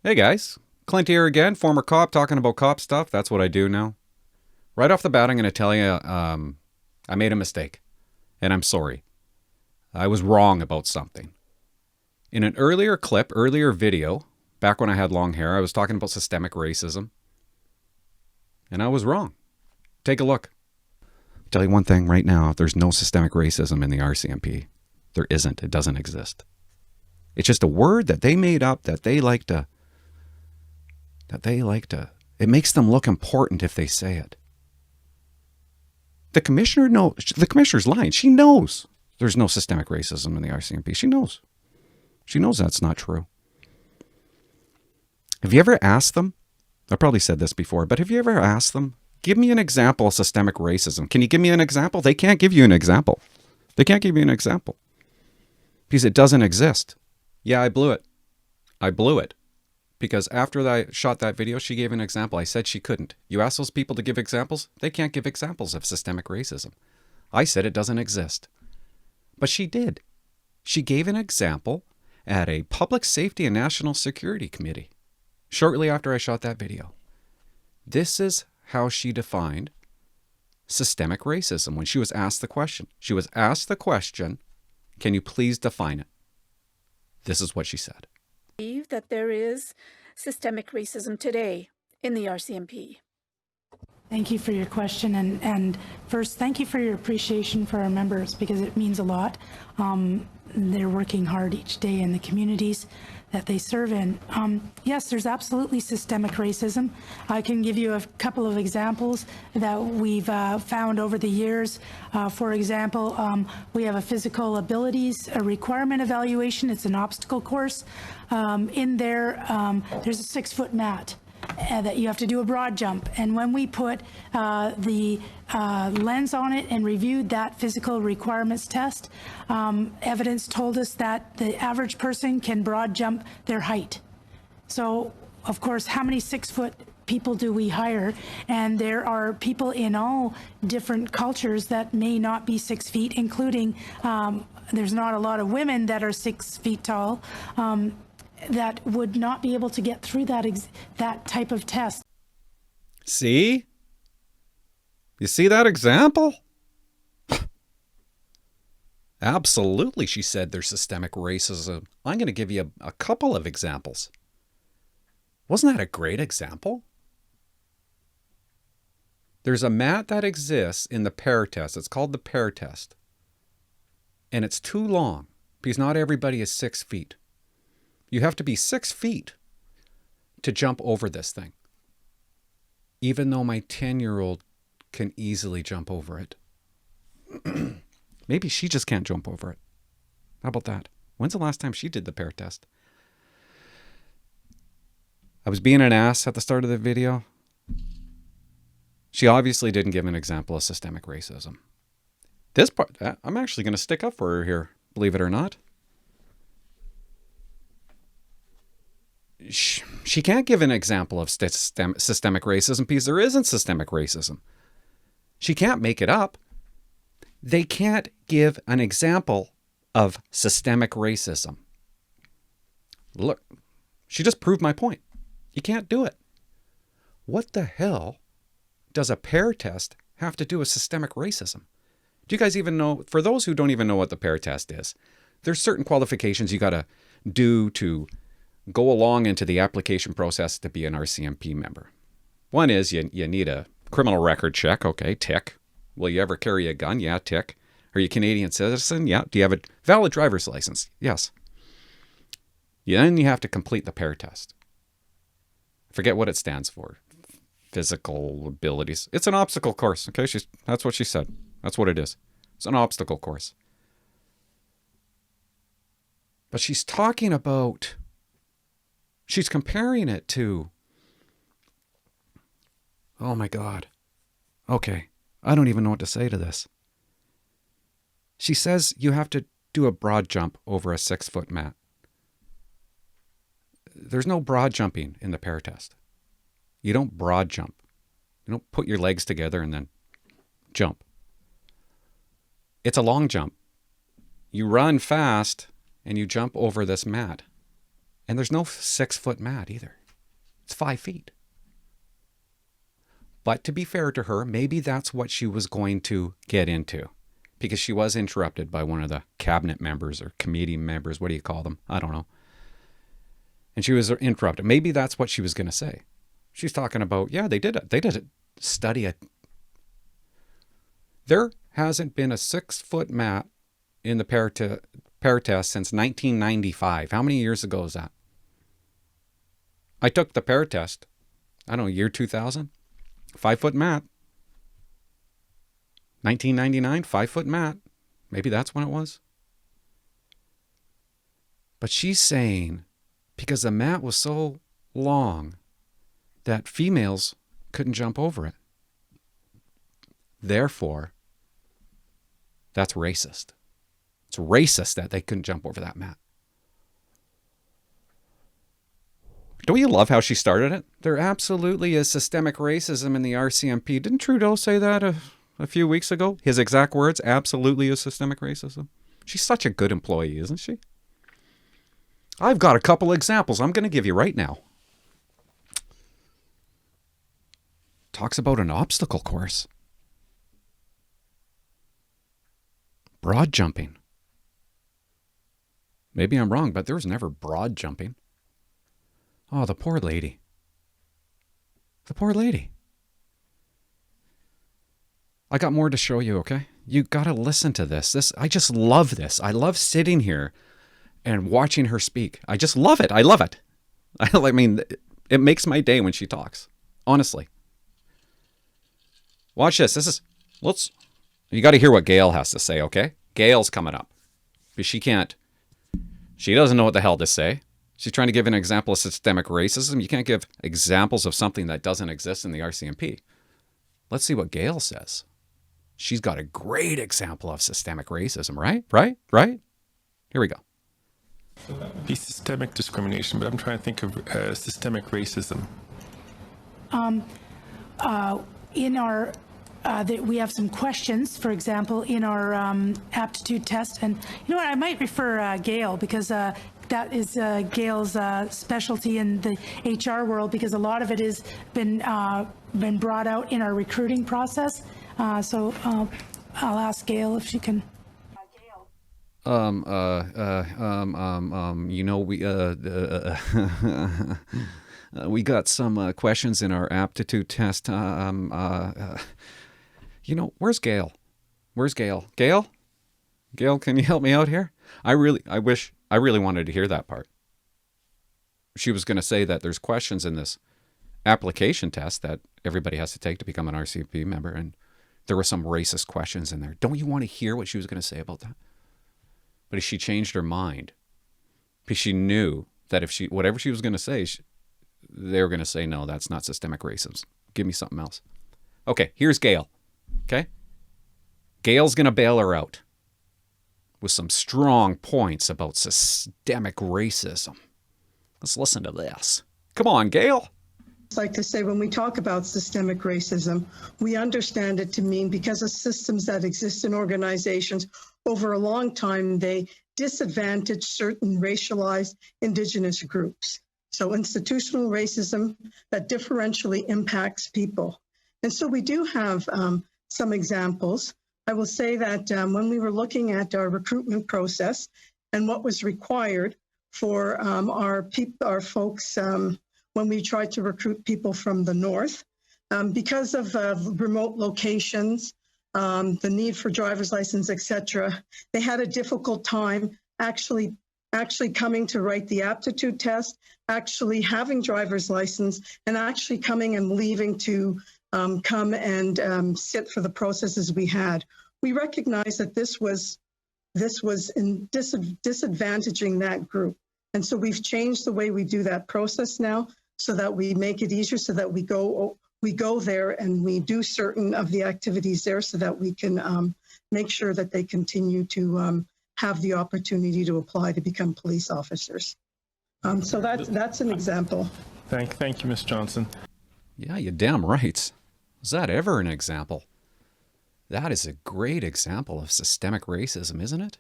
Hey guys, Clint here again, former cop talking about cop stuff. That's what I do now. Right off the bat, I'm going to tell you I made a mistake, and I'm sorry. I was wrong about something. In an earlier video, back when I had long hair, I was talking about systemic racism, and I was wrong. Take a look. I'll tell you one thing right now, there's no systemic racism in the RCMP. There isn't. It doesn't exist. It's just a word that they made up that they like to, it makes them look important if they say it. The commissioner's lying. She knows there's no systemic racism in the RCMP. She knows. She knows that's not true. Have you ever asked them? I probably said this before, but have you ever asked them, give me an example of systemic racism? Can you give me an example? They can't give you an example. They can't give you an example because it doesn't exist. Yeah, I blew it. Because after I shot that video, she gave an example. I said she couldn't. You ask those people to give examples, they can't give examples of systemic racism. I said it doesn't exist. But she did. She gave an example at a Public Safety and National Security Committee shortly after I shot that video. This is how she defined systemic racism when she was asked the question. She was asked the question, can you please define it? This is what she said. That there is systemic racism today in the RCMP. Thank you for your question, and first, thank you for your appreciation for our members, because it means a lot. They're working hard each day in the communities that they serve in. Yes, there's absolutely systemic racism. I can give you a couple of examples that we've found over the years. For example, we have a physical abilities a requirement evaluation. It's an obstacle course. In there, there's a 6-foot mat that you have to do a broad jump. And when we put the lens on it and reviewed that physical requirements test, evidence told us that the average person can broad jump their height. So, of course, how many 6-foot people do we hire? And there are people in all different cultures that may not be 6 feet, including there's not a lot of women that are 6 feet tall. That would not be able to get through that type of test. See? You see that example? Absolutely, she said there's systemic racism. I'm going to give you a couple of examples. Wasn't that a great example? There's a mat that exists in the pair test. It's called the pair test. And it's too long because not everybody is 6 feet. You have to be 6 feet to jump over this thing. Even though my 10-year-old can easily jump over it. Maybe she just can't jump over it. How about that? When's the last time she did the pair test? I was being an ass at the start of the video. She obviously didn't give an example of systemic racism. This part, I'm actually going to stick up for her here, believe it or not. She can't give an example of systemic racism because there isn't systemic racism. She can't make it up. They can't give an example of systemic racism. Look, she just proved my point. You can't do it. What the hell does a pair test have to do with systemic racism? Do you guys even know, for those who don't even know what the pair test is, there's certain qualifications you got to do to go along into the application process to be an RCMP member. One is you need a criminal record check. Okay, tick. Will you ever carry a gun? Yeah, tick. Are you a Canadian citizen? Yeah. Do you have a valid driver's license? Yes. Then you have to complete the pair test. I forget what it stands for. Physical abilities. It's an obstacle course. Okay, that's what she said. That's what it is. It's an obstacle course. But she's talking about, she's comparing it to, oh my God. Okay, I don't even know what to say to this. She says you have to do a broad jump over a 6-foot mat. There's no broad jumping in the pair test. You don't broad jump. You don't put your legs together and then jump. It's a long jump. You run fast and you jump over this mat. And there's no 6-foot mat either. It's 5 feet. But to be fair to her, maybe that's what she was going to get into, because she was interrupted by one of the cabinet members or committee members. What do you call them? I don't know. And she was interrupted. Maybe that's what she was going to say. She's talking about, yeah, they did it. They did it. Study it. There hasn't been a 6-foot mat in the pair test since 1995. How many years ago is that? I took the pair test, I don't know, year 2000. 5-foot mat. 1999, 5-foot mat. Maybe that's when it was. But she's saying because the mat was so long that females couldn't jump over it. Therefore, that's racist. It's racist that they couldn't jump over that mat. Don't you love how she started it? There absolutely is systemic racism in the RCMP. Didn't Trudeau say that a few weeks ago? His exact words, absolutely is systemic racism. She's such a good employee, isn't she? I've got a couple examples I'm going to give you right now. Talks about an obstacle course. Broad jumping. Maybe I'm wrong, but there was never broad jumping. Oh, the poor lady. The poor lady. I got more to show you, okay? You got to listen to this. I just love this. I love sitting here and watching her speak. I just love it. I love it. I mean, it makes my day when she talks. Honestly. Watch this. You got to hear what Gail has to say, okay? Gail's coming up. Because she doesn't know what the hell to say. She's trying to give an example of systemic racism. You can't give examples of something that doesn't exist in the RCMP. Let's see what Gail says. She's got a great example of systemic racism, right? Right? Here we go. So that would be systemic discrimination, but I'm trying to think of systemic racism. In our, we have some questions, for example, in our aptitude test. And you know what, I might refer Gail, because that is Gail's specialty in the HR world, because a lot of it has been brought out in our recruiting process. So I'll ask Gail if she can. We got some questions in our aptitude test. Where's Gail? Where's Gail? Gail, can you help me out here? I really wanted to hear that part. She was going to say that there's questions in this application test that everybody has to take to become an RCMP member, and there were some racist questions in there. Don't you want to hear what she was going to say about that? But she changed her mind, because she knew that if whatever she was going to say, they were going to say, no, that's not systemic racism. Give me something else. Okay, here's Gail. Okay? Gail's going to bail her out with some strong points about systemic racism. Let's listen to this. Come on, Gail. I'd like to say, when we talk about systemic racism, we understand it to mean because of systems that exist in organizations over a long time, they disadvantage certain racialized Indigenous groups. So institutional racism that differentially impacts people. And so we do have some examples. I will say that when we were looking at our recruitment process and what was required for our folks when we tried to recruit people from the north, because of remote locations, the need for driver's license, etc., they had a difficult time actually coming to write the aptitude test, actually having driver's license, and actually coming and leaving to come and sit for the processes we had. We recognize that this was in disadvantaging that group. And so we've changed the way we do that process now so that we make it easier, so that we go there and we do certain of the activities there so that we can make sure that they continue to have the opportunity to apply to become police officers. So that's an example. Thank you, Ms. Johnson. Yeah, you're damn right. Was that ever an example? That is a great example of systemic racism, isn't it?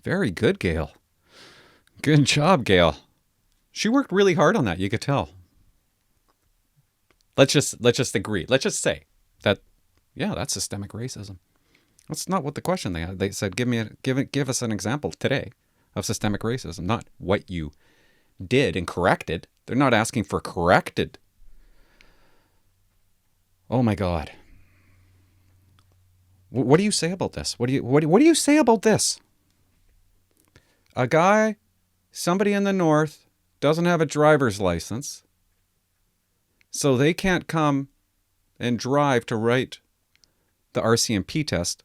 Very good, Gail. Good job, Gail. She worked really hard on that. You could tell. Let's just agree. Let's just say that, yeah, that's systemic racism. That's not what the question they had. They said, give us an example today of systemic racism, not what you did and corrected. They're not asking for corrected. Oh my God. What do you say about this? What do you say about this? Somebody in the north doesn't have a driver's license, so they can't come and drive to write the RCMP test.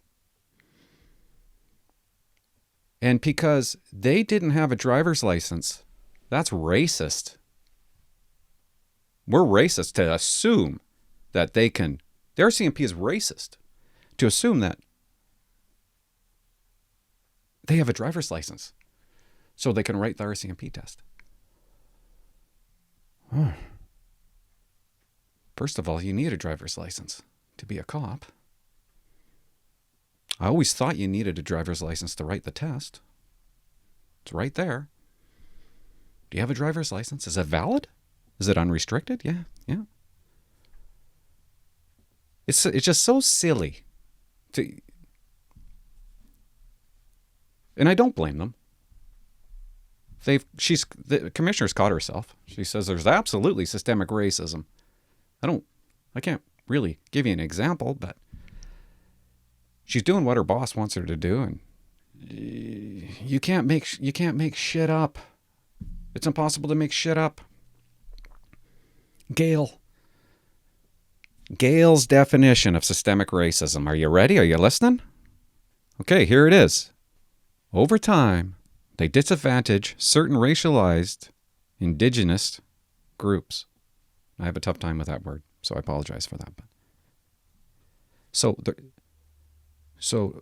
And because they didn't have a driver's license, that's racist. We're racist to assume that the RCMP is racist to assume that they have a driver's license so they can write the RCMP test. First of all, you need a driver's license to be a cop. I always thought you needed a driver's license to write the test. It's right there. Do you have a driver's license? Is it valid? Is it unrestricted? Yeah. It's just so silly. And I don't blame them. The commissioner's caught herself. She says there's absolutely systemic racism. I can't really give you an example, but she's doing what her boss wants her to do, and you can't make shit up. It's impossible to make shit up. Gail's definition of systemic racism. Are you ready? Are you listening? Okay, here it is. Over time, they disadvantage certain racialized indigenous groups. I have a tough time with that word, so I apologize for that. So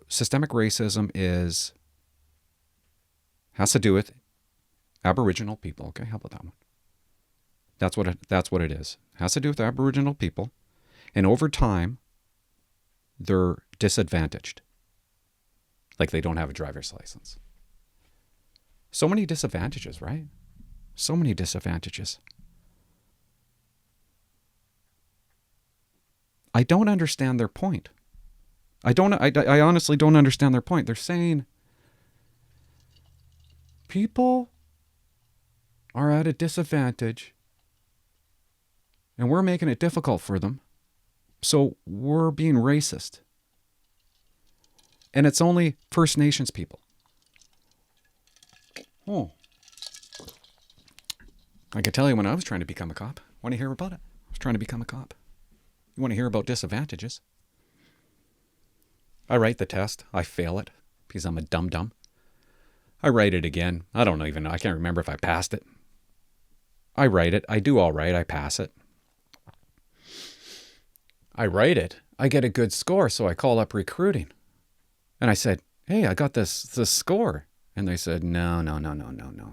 systemic racism has to do with Aboriginal people. Okay, how about that one? That's what it is. It has to do with Aboriginal people, and over time, they're disadvantaged. Like they don't have a driver's license. So many disadvantages, right? So many disadvantages. I don't understand their point. I honestly don't understand their point. They're saying people are at a disadvantage and we're making it difficult for them. So we're being racist. And it's only First Nations people. Oh. I can tell you when I was trying to become a cop. Want to hear about it? I was trying to become a cop. You want to hear about disadvantages? I write the test. I fail it because I'm a dum-dum. I write it again. I don't even know. I can't remember if I passed it. I write it. I do all right. I pass it. I write it. I get a good score, so I call up recruiting. And I said, hey, I got this score. And they said, no.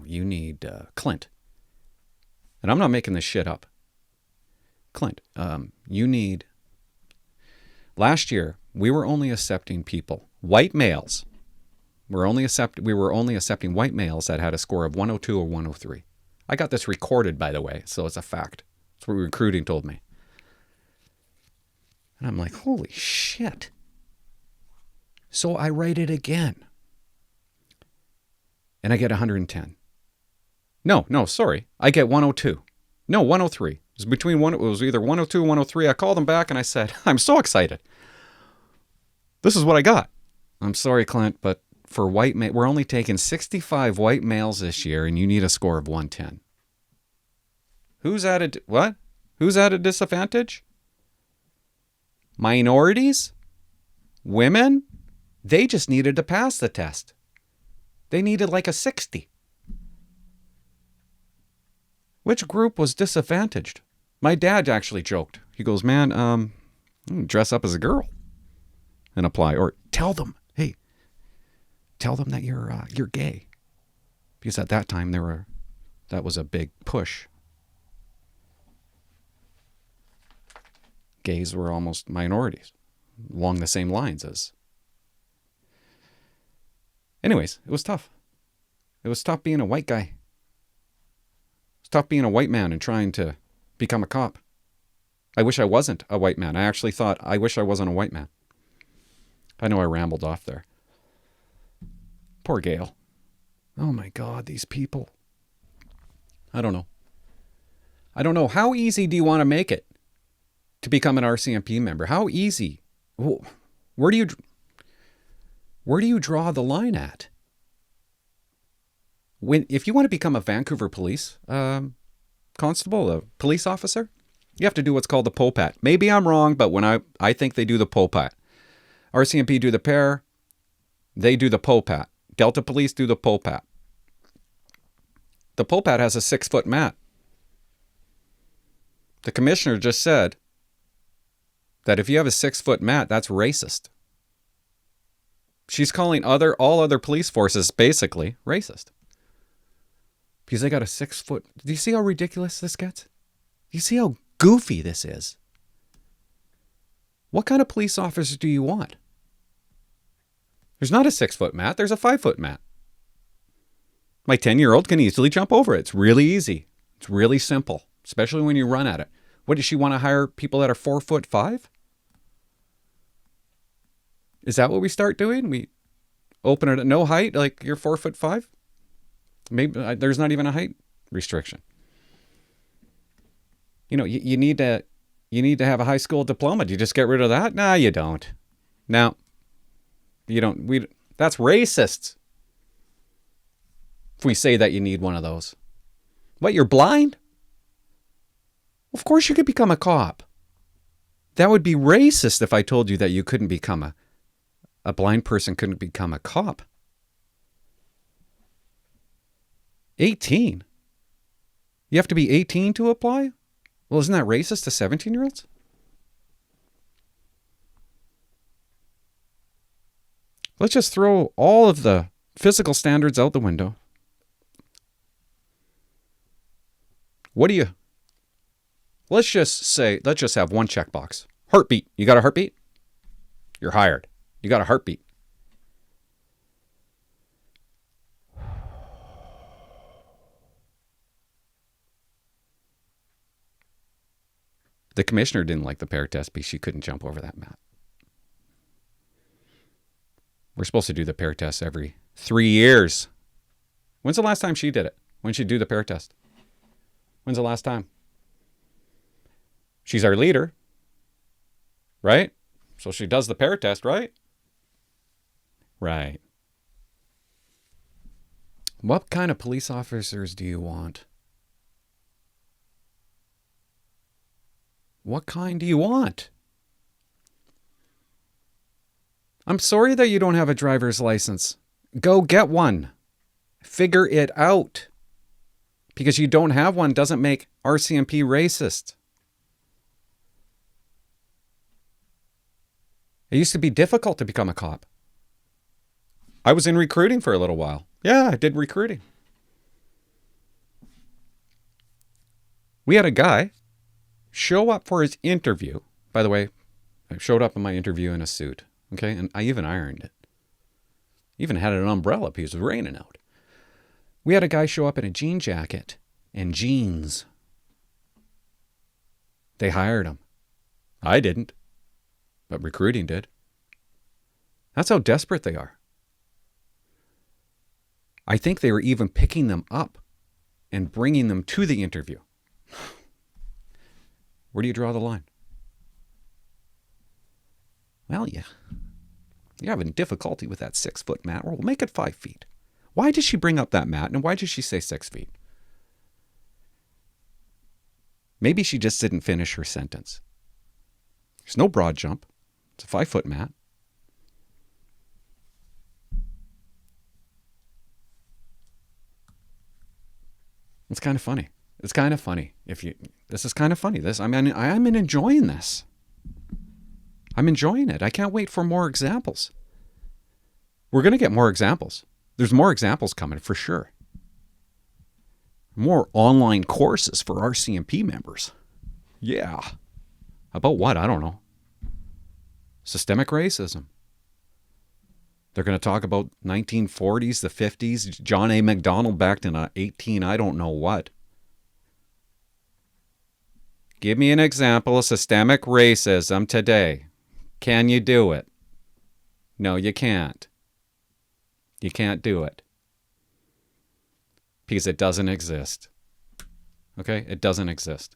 You need Clint. And I'm not making this shit up. Clint, you need... Last year, we were only accepting people, white males. We were only accepting white males that had a score of 102 or 103. I got this recorded, by the way, so it's a fact. That's what recruiting told me. And I'm like, holy shit. So I write it again. And I get 110. No, sorry. I get 102. No, 103. It was either 102 or 103. I called them back and I said, I'm so excited. This is what I got. I'm sorry, Clint, but for white male, we're only taking 65 white males this year and you need a score of 110. Who's at a disadvantage? Minorities? Women? They just needed to pass the test. They needed like a 60. Which group was disadvantaged? My dad actually joked. He goes, man, dress up as a girl and apply. Or tell them that you're gay. Because at that time that was a big push. Gays were almost minorities along the same lines as. Anyways, it was tough. It was tough being a white guy. It's tough being a white man and trying to become a cop. I wish I wasn't a white man. I actually thought, I wish I wasn't a white man. I know I rambled off there. Poor Gail. Oh my God, these people. I don't know. I don't know. How easy do you want to make it to become an RCMP member? How easy? Where do you draw the line at? If you want to become a Vancouver police constable, a police officer, you have to do what's called the POPAT. Maybe I'm wrong, but I think they do the POPAT. RCMP do the PAIR. They do the POPAT. Delta Police do the POPAT. The POPAT has a 6-foot mat. The commissioner just said that if you have a 6-foot mat, that's racist. She's calling all other police forces basically racist. Because they got a 6-foot... Do you see how ridiculous this gets? Do you see how goofy this is? What kind of police officer do you want? There's not a 6-foot mat. There's a 5-foot mat. My 10-year-old can easily jump over it. It's really easy. It's really simple, especially when you run at it. What, does she want to hire people that are 4'5"? Is that what we start doing? We open it at no height, like you're 4'5"? Maybe there's not even a height restriction. You know, you need to have a high school diploma. Do you just get rid of that? No, you don't. No. You don't. That's racist. If we say that you need one of those. What, you're blind? Of course you could become a cop. That would be racist if I told you that you couldn't become a blind person couldn't become a cop. 18? You have to be 18 to apply? Well, isn't that racist to 17-year-olds? Let's just throw all of the physical standards out the window. Let's just have one checkbox. Heartbeat. You got a heartbeat? You're hired. You got a heartbeat. The commissioner didn't like the PAIR test because she couldn't jump over that mat. We're supposed to do the PAIR test every 3 years. When's the last time she did it? When she do the PAIR test? When's the last time? She's our leader, right? So she does the PAIR test, right? Right. What kind of police officers do you want? What kind do you want? I'm sorry that you don't have a driver's license. Go get one. Figure it out. Because you don't have one doesn't make RCMP racist. It used to be difficult to become a cop. I was in recruiting for a little while. Yeah, I did recruiting. We had a guy show up for his interview. By the way, I showed up in my interview in a suit. Okay, and I even ironed it. Even had an umbrella because it was raining out. We had a guy show up in a jean jacket and jeans. They hired him. I didn't, but recruiting did. That's how desperate they are. I think they were even picking them up and bringing them to the interview. Where do you draw the line? Well, you're having difficulty with that 6-foot mat. Well, make it 5 feet. Why did she bring up that mat? And why did she say 6 feet? Maybe she just didn't finish her sentence. There's no broad jump. It's a 5-foot mat. It's kind of funny. It's kind of funny. This is kind of funny. I'm enjoying this. I'm enjoying it. I can't wait for more examples. We're going to get more examples. There's more examples coming for sure. More online courses for RCMP members. Yeah. About what? I don't know. Systemic racism. They're going to talk about 1940s, the 50s, John A. MacDonald back in 18, I don't know what. Give me an example of systemic racism today. Can you do it? No, you can't. You can't do it. Because it doesn't exist. Okay? It doesn't exist.